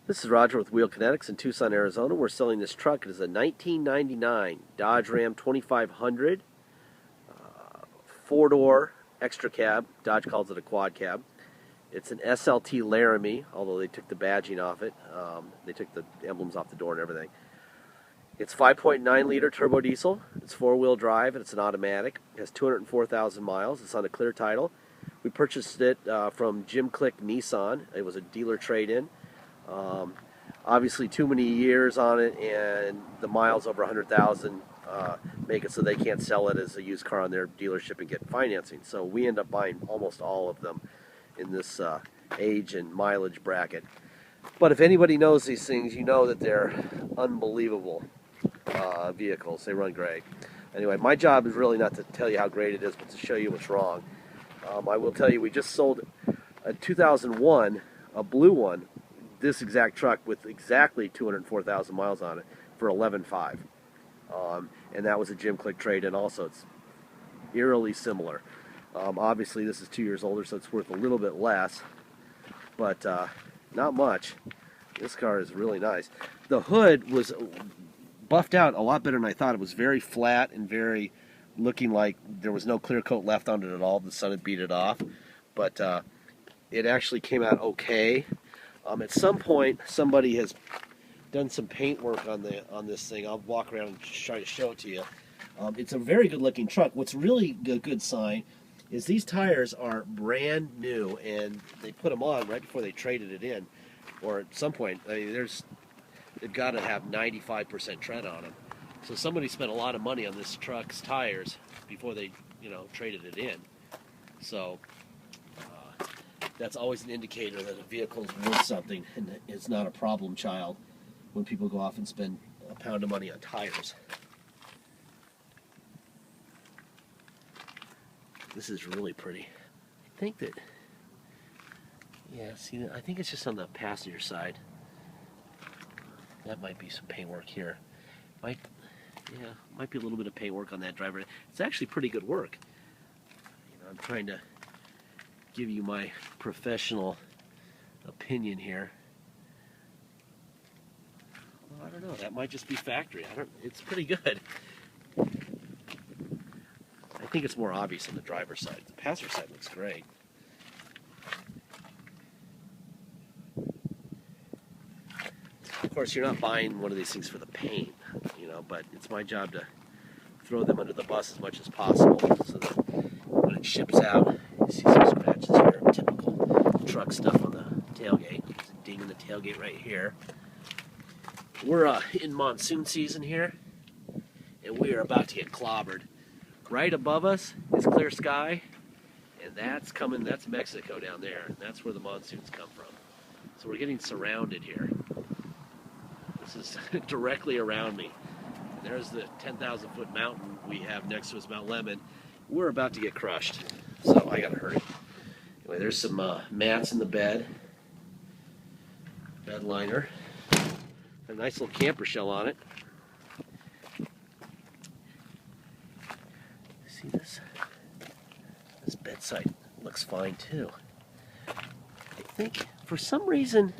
This is Roger with Wheel Kinetics in Tucson, Arizona. We're selling this truck. It is a 1999 Dodge Ram 2500, four-door extra cab. Dodge calls it a quad cab. It's an SLT Laramie, although they took the badging off it. They took the emblems off the door and everything. It's 5.9-liter turbo diesel. It's four-wheel drive, and it's an automatic. It has 204,000 miles. It's on a clear title. We purchased it from Jim Click Nissan. It was a dealer trade-in. Obviously, too many years on it, and the miles over 100,000 make it so they can't sell it as a used car on their dealership and get financing. So we end up buying almost all of them in this age and mileage bracket. But if anybody knows these things, you know that they're unbelievable vehicles. They run great. Anyway, my job is really not to tell you how great it is, but to show you what's wrong. I will tell you, we just sold a 2001, a blue one, this exact truck with exactly 204,000 miles on it for $11,500. And that was a Jim Click trade-in also. It's eerily similar. Obviously, this is 2 years older, so it's worth a little bit less, but not much. This car is really nice. The hood was buffed out a lot better than I thought. It was very flat and very looking like there was no clear coat left on it at all. The sun had beat it off, but it actually came out okay. At some point, somebody has done some paint work on this thing. I'll walk around and try to show it to you. It's a very good looking truck. What's really a good sign is these tires are brand new, and they put them on right before they traded it in, or at some point. I mean, they've got to have 95% tread on them. So somebody spent a lot of money on this truck's tires before they, traded it in. So that's always an indicator that a vehicle's worth something, and it's not a problem child when people go off and spend a pound of money on tires. This is really pretty. I think that, see, I think it's just on the passenger side. That might be some paintwork here. Might be a little bit of paintwork on that driver. It's actually pretty good work. I'm trying to give you my professional opinion here. Well, I don't know. That might just be factory. It's pretty good. I think it's more obvious on the driver's side. The passenger side looks great. Of course, you're not buying one of these things for the paint, but it's my job to throw them under the bus as much as possible so that when it ships out, you see some scratches here, typical truck stuff on the tailgate. There's a ding in the tailgate right here. We're in monsoon season here, and we are about to get clobbered. Right above us is clear sky, and that's Mexico down there, and that's where the monsoons come from. So we're getting surrounded here. This is directly around me. There's the 10,000-foot mountain we have next to us, Mount Lemmon. We're about to get crushed, so I gotta hurry. Anyway, there's some mats in the bed liner. A nice little camper shell on it. See this? This bedside looks fine too. I think for some reason,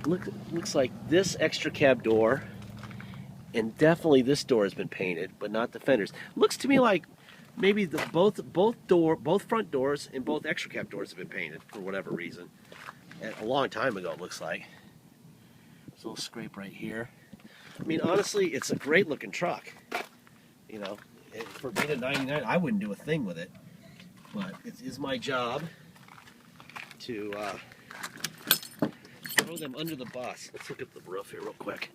looks like this extra cab door and definitely this door has been painted, but not the fenders. Looks to me like maybe both front doors and both extra cab doors have been painted for whatever reason. A long time ago, it looks like. There's a little scrape right here. I mean, honestly, it's a great looking truck. For being a 99, I wouldn't do a thing with it. But it is my job to throw them under the bus. Let's look at the roof here real quick.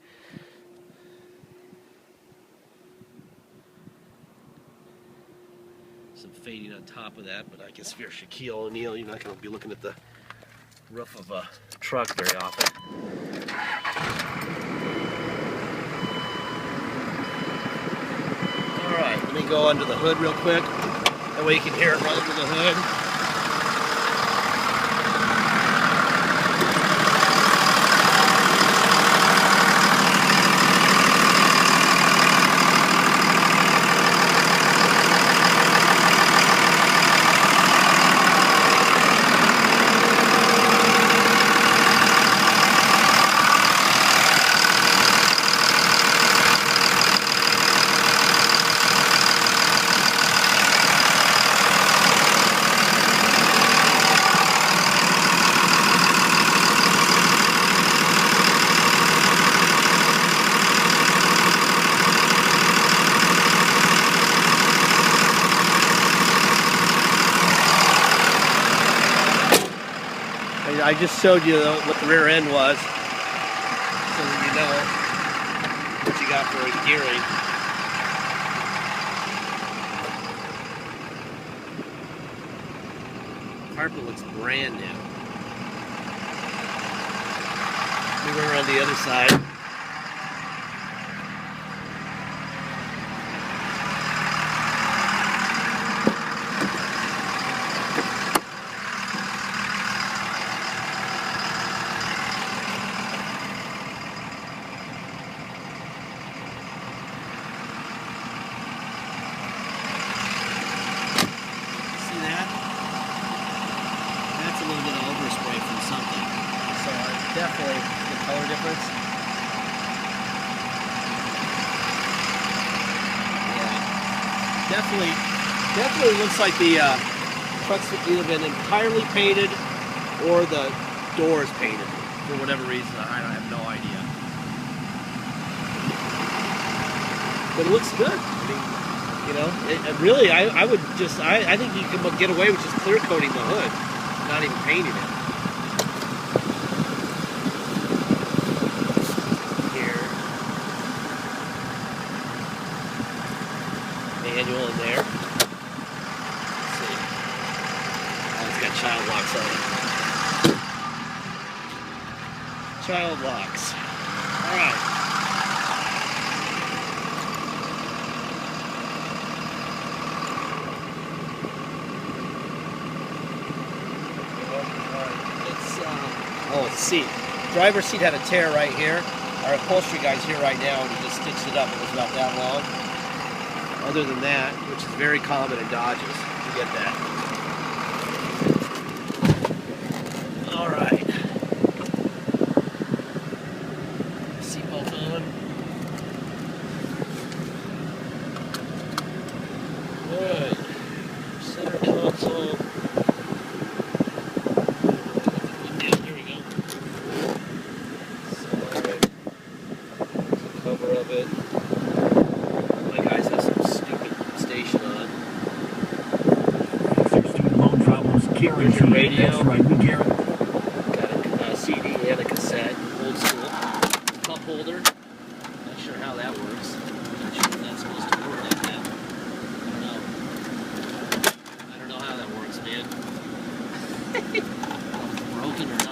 Some fading on top of that, but I guess if you're Shaquille O'Neal, you're not going to be looking at the roof of a truck very often. Alright, let me go under the hood real quick. That way you can hear it right under the hood. I just showed you what the rear end was, so that you know what you got for gearing. Carpet looks brand new. Let me run around the other side. A little bit of overspray from something, so definitely the color difference. Yeah, definitely looks like the truck's either been entirely painted or the doors painted for whatever reason. I have no idea, but it looks good. I mean, you know, really, I would just, I think you can get away with just clear coating the hood. Not even painting it. Here. Manual in there. Let's see. Oh, it's got child locks on it. Child locks. Alright. Oh, it's seat. Driver's seat had a tear right here. Our upholstery guy's here right now, and he just stitched it up. It was about that long. Other than that, which is very common in Dodges, you get that. All right. Seatbelt on. Good. Center console. Cover of it. My guys have some stupid station on. Student loan problems Here's your radio. That's right, we care. Got a CD and a cassette, old school. Cup holder. Not sure how that works. Not sure if that's supposed to work like that. I don't know how that works, man. Broken or not.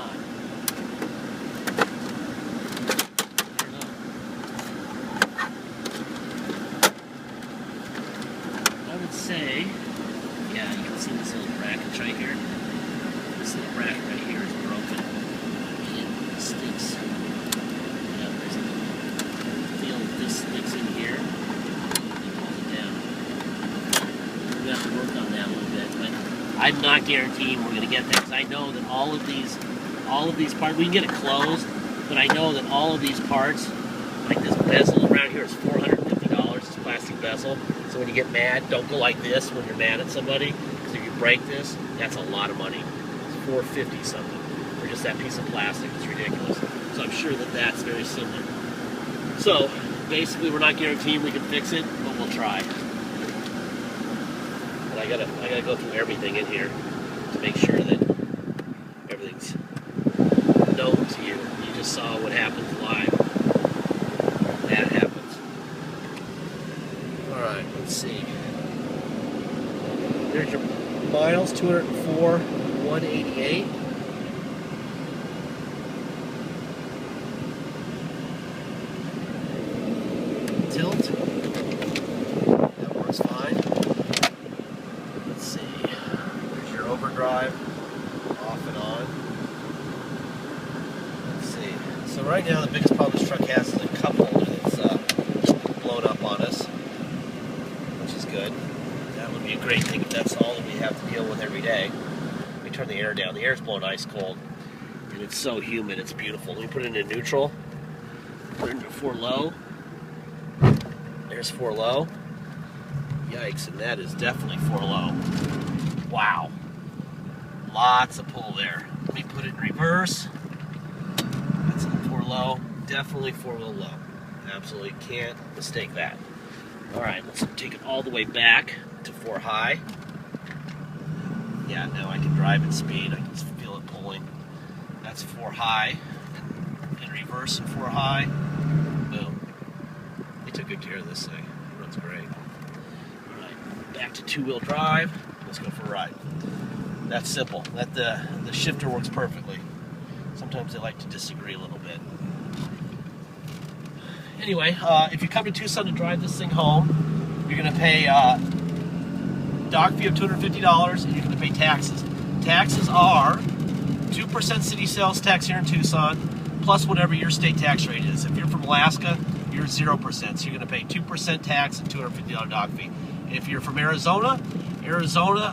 Say, yeah, you can see this little bracket right here. This little bracket right here is broken. And it sticks. Yeah, there's a feel this sticks in here. And pulls it down. We have to work on that a little bit, but I'm not guaranteeing we're going to get that, because I know that all of these parts, we can get it closed, but I know that all of these parts, like this bezel around here, is $450. It's plastic bezel. So when you get mad, don't go like this when you're mad at somebody, because if you break this, that's a lot of money. It's $450 something for just that piece of plastic. It's ridiculous. So I'm sure that that's very similar. So basically, we're not guaranteeing we can fix it, but we'll try. But I gotta go through everything in here to make sure that everything's known to you. You just saw what happens live. That happens. Alright, let's see. There's your miles, 204, 188. Tilt. That works fine. Let's see. There's your overdrive, off and on. Let's see. So right now the biggest problem this truck has is a cup holder that's blown up on us. Good. That would be a great thing if that's all that we have to deal with every day. Let me turn the air down. The air's blowing ice cold. And it's so humid, it's beautiful. Let me put it into neutral. Put it into 4 low. There's 4 low. Yikes, and that is definitely 4 low. Wow. Lots of pull there. Let me put it in reverse. That's in 4 low. Definitely 4 low. Absolutely can't mistake that. Alright, let's take it all the way back to 4 high. Yeah, now I can drive at speed. I can feel it pulling. That's 4 high, and reverse and 4 high. Boom. They took good care of this thing. It runs great. All right, back to 2-wheel drive. Let's go for a ride. That's simple. The shifter works perfectly. Sometimes they like to disagree a little bit. Anyway, if you come to Tucson to drive this thing home, you're going to pay dock fee of $250, and you're going to pay taxes. Taxes are 2% city sales tax here in Tucson, plus whatever your state tax rate is. If you're from Alaska, you're 0%, so you're going to pay 2% tax and $250 dock fee. If you're from Arizona,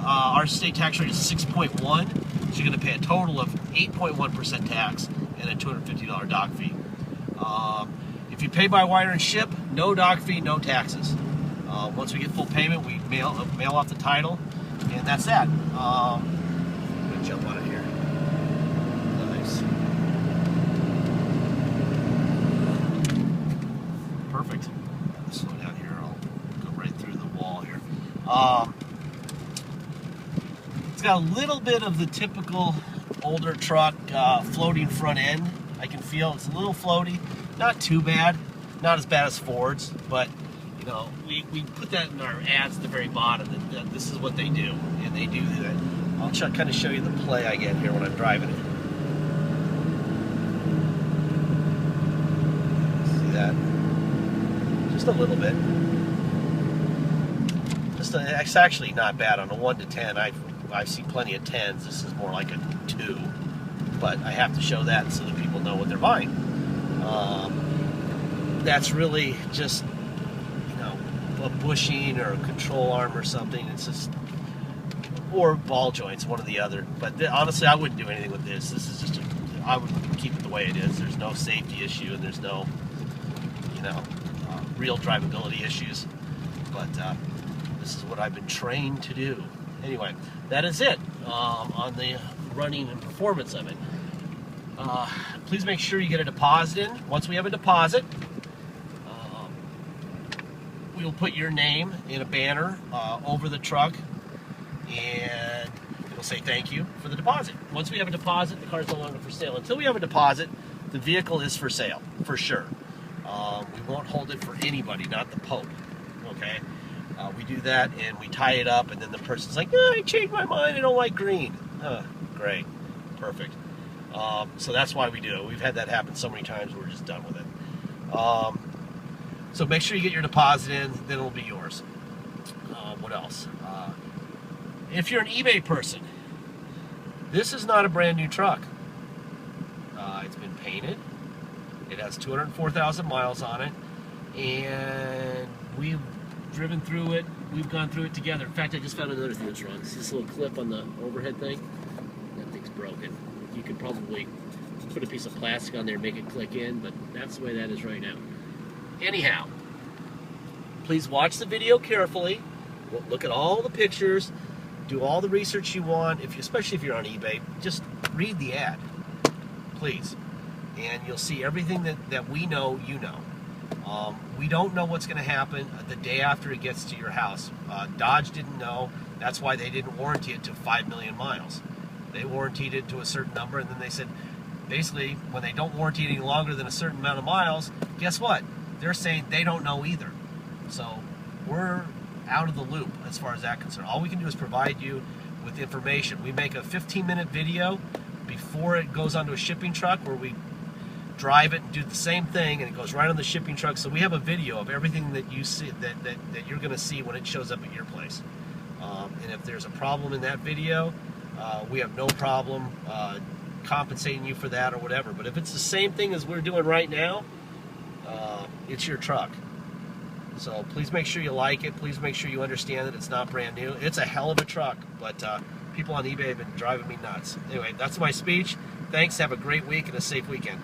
our state tax rate is 6.1, so you're going to pay a total of 8.1% tax and a $250 dock fee. If you pay by wire and ship, no dock fee, no taxes. Once we get full payment, we mail off the title, and that's that. I'm going to jump out of here. Nice. Perfect. Slow down here. I'll go right through the wall here. It's got a little bit of the typical older truck floating front end. I can feel it's a little floaty. Not too bad. Not as bad as Ford's, but you know, we put that in our ads at the very bottom that this is what they do, and they do that. I'll kind of show you the play I get here when I'm driving it. See that? Just a little bit. It's actually not bad on a 1 to 10. I've seen plenty of 10s. This is more like a 2, but I have to show that so that people know what they're buying. That's really just, you know, a bushing or a control arm or something. It's just, or ball joints, one or the other. But honestly, I wouldn't do anything with this. This is just, I would keep it the way it is. There's no safety issue, and there's no, you know, real drivability issues. But this is what I've been trained to do. Anyway, that is it on the running and performance of it. Please make sure you get a deposit in. Once we have a deposit, we'll put your name in a banner over the truck, and it'll say thank you for the deposit. Once we have a deposit, the car is no longer for sale. Until we have a deposit, the vehicle is for sale, for sure. We won't hold it for anybody, not the Pope, okay? We do that, and we tie it up, and then the person's like, oh, I changed my mind, I don't like green. Great, perfect. So that's why we do it. We've had that happen so many times, we're just done with it. So make sure you get your deposit in, then it'll be yours. What else? If you're an eBay person, this is not a brand new truck. It's been painted. It has 204,000 miles on it, and we've driven through it. We've gone through it together. In fact, I just found another thing that's wrong. See this little clip on the overhead thing? That thing's broken. You could probably put a piece of plastic on there and make it click in, but that's the way that is right now. Anyhow, please watch the video carefully. Look at all the pictures. Do all the research you want. Especially if you're on eBay, just read the ad, please. And you'll see everything that we know, you know. We don't know what's going to happen the day after it gets to your house. Dodge didn't know. That's why they didn't warranty it to 5 million miles. They warrantied it to a certain number, and then they said, basically, when they don't warranty it any longer than a certain amount of miles, guess what? They're saying they don't know either. So we're out of the loop as far as that concerned. All we can do is provide you with information. We make a 15-minute video before it goes onto a shipping truck where we drive it and do the same thing, and it goes right on the shipping truck. So we have a video of everything that you see that you're going to see when it shows up at your place. And if there's a problem in that video, we have no problem compensating you for that or whatever. But if it's the same thing as we're doing right now, it's your truck. So please make sure you like it. Please make sure you understand that it's not brand new. It's a hell of a truck, but people on eBay have been driving me nuts. Anyway, that's my speech. Thanks. Have a great week and a safe weekend.